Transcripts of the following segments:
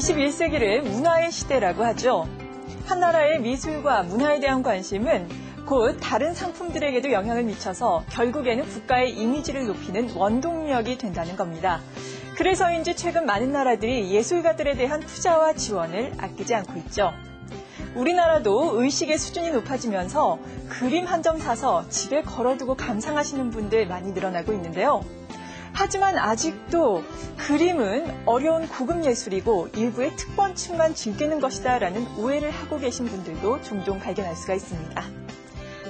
21세기를 문화의 시대라고 하죠. 한 나라의 미술과 문화에 대한 관심은 곧 다른 상품들에게도 영향을 미쳐서 결국에는 국가의 이미지를 높이는 원동력이 된다는 겁니다. 그래서인지 최근 많은 나라들이 예술가들에 대한 투자와 지원을 아끼지 않고 있죠. 우리나라도 의식의 수준이 높아지면서 그림 한 점 사서 집에 걸어두고 감상하시는 분들 많이 늘어나고 있는데요. 하지만 아직도 그림은 어려운 고급 예술이고 일부의 특권층만 즐기는 것이다라는 오해를 하고 계신 분들도 종종 발견할 수가 있습니다.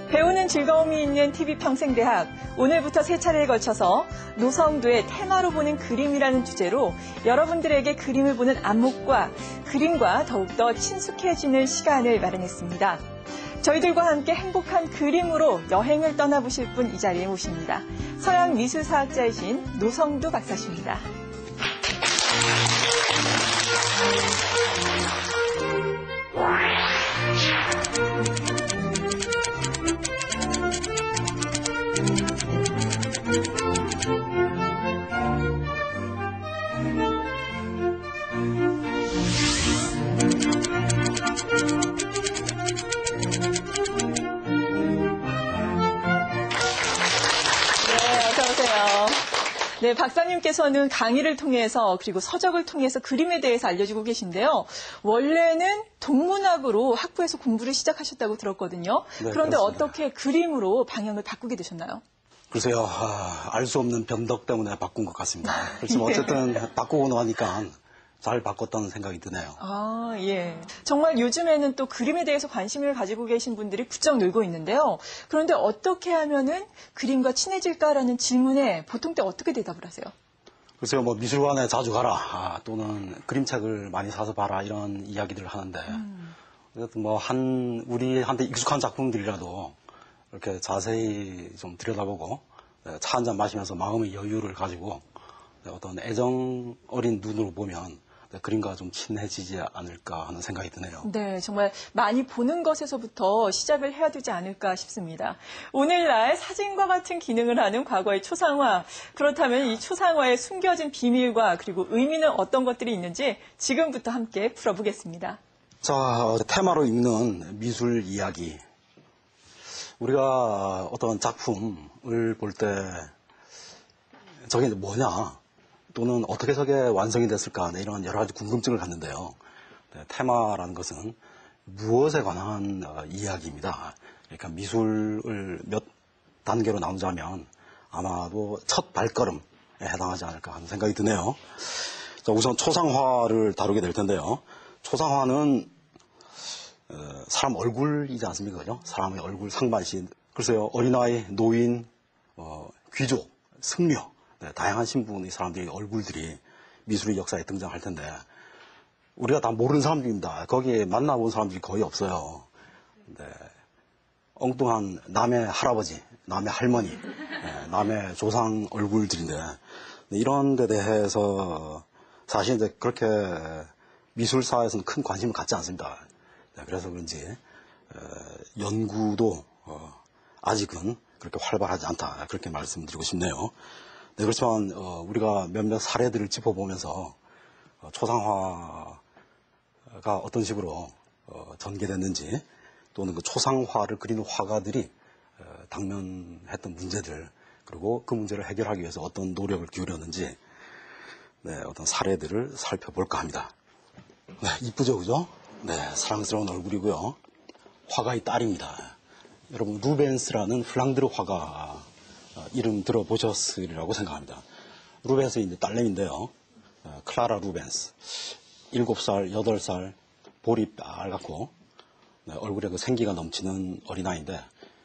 배우는 즐거움이 있는 TV평생대학, 오늘부터 3차례에 걸쳐서 노성도의 테마로 보는 그림이라는 주제로 여러분들에게 그림을 보는 안목과 그림과 더욱더 친숙해지는 시간을 마련했습니다. 저희들과 함께 행복한 그림으로 여행을 떠나보실 분 이 자리에 모십니다. 서양 미술사학자이신 노성도 박사십니다. 네, 박사님께서는 강의를 통해서 그리고 서적을 통해서 그림에 대해서 알려주고 계신데요. 원래는 동문학으로 학부에서 공부를 시작하셨다고 들었거든요. 네, 그런데 그렇습니다. 어떻게 그림으로 방향을 바꾸게 되셨나요? 글쎄요, 알 수 없는 변덕 때문에 바꾼 것 같습니다. 그렇지만 어쨌든 바꾸고 나니까 잘 바꿨다는 생각이 드네요. 아, 예. 정말 요즘에는 또 그림에 대해서 관심을 가지고 계신 분들이 부쩍 늘고 있는데요. 그런데 어떻게 하면은 그림과 친해질까라는 질문에 보통 때 어떻게 대답을 하세요? 글쎄요, 뭐 미술관에 자주 가라, 또는 그림책을 많이 사서 봐라 이런 이야기들을 하는데, 어쨌든 뭐 우리한테 익숙한 작품들이라도 이렇게 자세히 좀 들여다보고 차 한잔 마시면서 마음의 여유를 가지고 어떤 애정 어린 눈으로 보면 그림과 좀 친해지지 않을까 하는 생각이 드네요. 네, 정말 많이 보는 것에서부터 시작을 해야 되지 않을까 싶습니다. 오늘날 사진과 같은 기능을 하는 과거의 초상화, 그렇다면 이 초상화에 숨겨진 비밀과 그리고 의미는 어떤 것들이 있는지 지금부터 함께 풀어보겠습니다. 자, 테마로 읽는 미술 이야기. 우리가 어떤 작품을 볼 때 저게 뭐냐, 또는 어떻게 저게 완성이 됐을까, 이런 여러 가지 궁금증을 갖는데요. 테마라는 것은 무엇에 관한 이야기입니다. 그러니까 미술을 몇 단계로 나누자면 아마도 첫 발걸음에 해당하지 않을까 하는 생각이 드네요. 자, 우선 초상화를 다루게 될 텐데요. 초상화는 사람 얼굴이지 않습니까? 그죠? 사람의 얼굴 상반신. 글쎄요, 어린아이, 노인, 귀족, 승려, 다양한 신분의 사람들의 얼굴들이 미술의 역사에 등장할 텐데, 우리가 다 모르는 사람들입니다. 거기에 만나본 사람들이 거의 없어요. 엉뚱한 남의 할아버지, 남의 할머니, 남의 조상 얼굴들인데, 이런 데 대해서 사실 이제 그렇게 미술사에서는 큰 관심을 갖지 않습니다. 그래서 그런지 연구도 아직은 그렇게 활발하지 않다, 그렇게 말씀드리고 싶네요. 네, 그렇지만 우리가 몇몇 사례들을 짚어보면서 초상화가 어떤 식으로 전개됐는지, 또는 그 초상화를 그리는 화가들이 당면했던 문제들, 그리고 그 문제를 해결하기 위해서 어떤 노력을 기울였는지, 어떤 사례들을 살펴볼까 합니다. 네, 이쁘죠, 그죠? 네, 사랑스러운 얼굴이고요. 화가의 딸입니다. 여러분, 루벤스라는 플랑드르 화가 이름 들어보셨으리라고 생각합니다. 루벤스의 이제 딸내미인데요. 클라라 루벤스. 7살, 8살, 볼이 빨갛고, 얼굴에 그 생기가 넘치는 어린아이인데,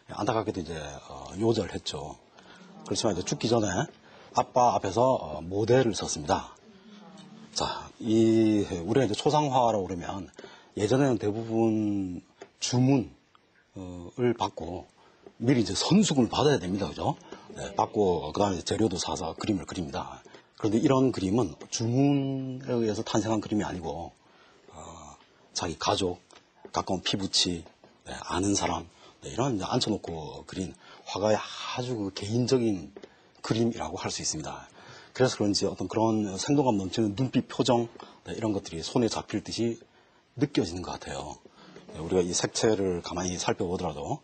안타깝게도 이제 요절했죠. 그렇지만 이제 죽기 전에 아빠 앞에서 모델을 섰습니다. 자, 우리가 이제 초상화라고 그러면 예전에는 대부분 주문을 받고 미리 이제 선수금을 받아야 됩니다. 그죠? 받고 그 다음에 재료도 사서 그림을 그립니다. 그런데 이런 그림은 주문에 의해서 탄생한 그림이 아니고 자기 가족, 가까운 피부치, 아는 사람, 이런 이제 앉혀놓고 그린 화가의 아주 그 개인적인 그림이라고 할 수 있습니다. 그래서 그런지 어떤 그런 생동감 넘치는 눈빛, 표정, 네, 이런 것들이 손에 잡힐 듯이 느껴지는 것 같아요. 네, 우리가 이 색채를 가만히 살펴보더라도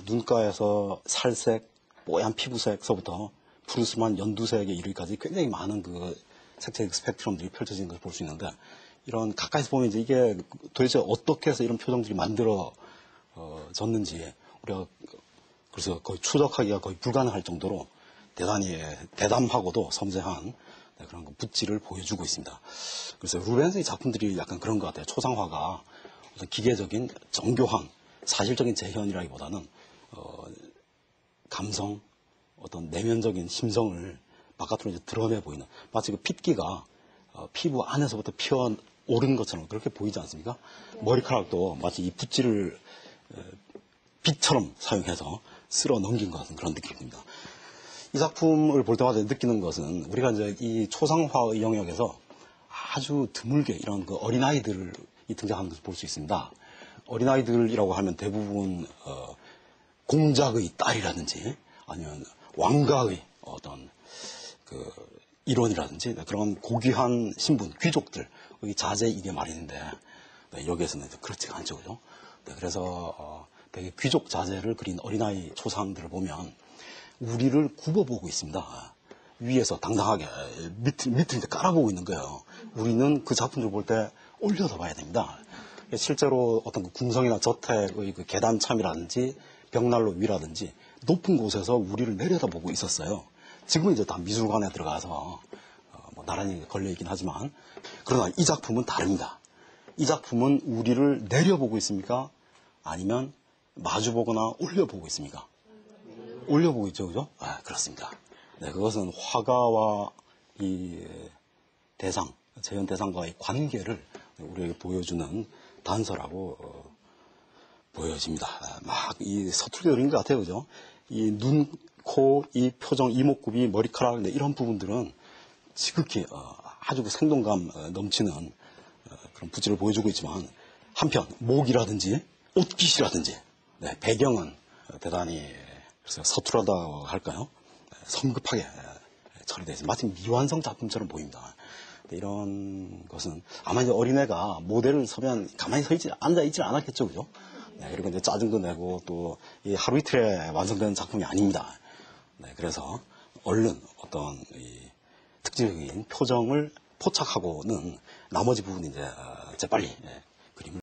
눈가에서 살색, 뽀얀 피부색서부터 푸르스름한 연두색에 이르기까지 굉장히 많은 그 색채 스펙트럼들이 펼쳐지는 것을 볼 수 있는데, 이런 가까이서 보면 이제 이게 도대체 어떻게 해서 이런 표정들이 만들어졌는지 우리가 그래서 거의 추적하기가 거의 불가능할 정도로 대단히 대담하고도 섬세한 그런 붓질을 보여주고 있습니다. 그래서 루벤스의 작품들이 약간 그런 것 같아요. 초상화가 어떤 기계적인 정교한 사실적인 재현이라기보다는 감성, 어떤 내면적인 심성을 바깥으로 이제 드러내 보이는, 마치 그 핏기가 피부 안에서부터 피어오른 것처럼 그렇게 보이지 않습니까? 머리카락도 마치 이 붓질을 빛처럼 사용해서 쓸어 넘긴 것 같은 그런 느낌입니다. 이 작품을 볼 때마다 느끼는 것은 우리가 이제 이 초상화의 영역에서 아주 드물게 이런 그 어린아이들이 등장하는 것을 볼 수 있습니다. 어린아이들이라고 하면 대부분 공작의 딸이라든지 아니면 왕가의 어떤 그 일원이라든지 그런 고귀한 신분, 귀족들의 자제 이게 말인데, 네, 여기에서는 그렇지가 않죠, 그죠? 네, 그래서 되게 귀족 자제를 그린 어린아이 초상들을 보면 우리를 굽어보고 있습니다. 위에서 당당하게 밑을 이제 깔아보고 있는 거예요. 우리는 그 작품들을 볼 때 올려다 봐야 됩니다. 실제로 어떤 그 궁성이나 저택의 그 계단참이라든지 벽난로 위라든지 높은 곳에서 우리를 내려다보고 있었어요. 지금은 이제 다 미술관에 들어가서 뭐 나란히 걸려있긴 하지만, 그러나 이 작품은 다릅니다. 이 작품은 우리를 내려보고 있습니까? 아니면 마주보거나 올려보고 있습니까? 올려보고 있죠, 그죠? 아, 그렇습니다. 네, 그것은 화가와 이 대상, 재현 대상과의 관계를 우리에게 보여주는 단서라고 보여집니다. 막 이 서툴게 그린 것 같아요, 그죠? 이 눈, 코, 이 표정, 이목구비, 머리카락, 네, 이런 부분들은 지극히 아주 그 생동감 넘치는 그런 붓질을 보여주고 있지만, 한편 목이라든지 옷깃이라든지, 네, 배경은 대단히 그래서 서툴하다고 할까요? 성급하게 처리되어 있습니다. 마치 미완성 작품처럼 보입니다. 이런 것은 아마 이제 어린애가 모델을 서면 가만히 앉아있지 않았겠죠, 그죠? 네, 그리고 이제 짜증도 내고 또 이 하루 이틀에 완성되는 작품이 아닙니다. 네, 그래서 얼른 어떤 이 특징적인 표정을 포착하고는 나머지 부분 이제 재빨리 그림을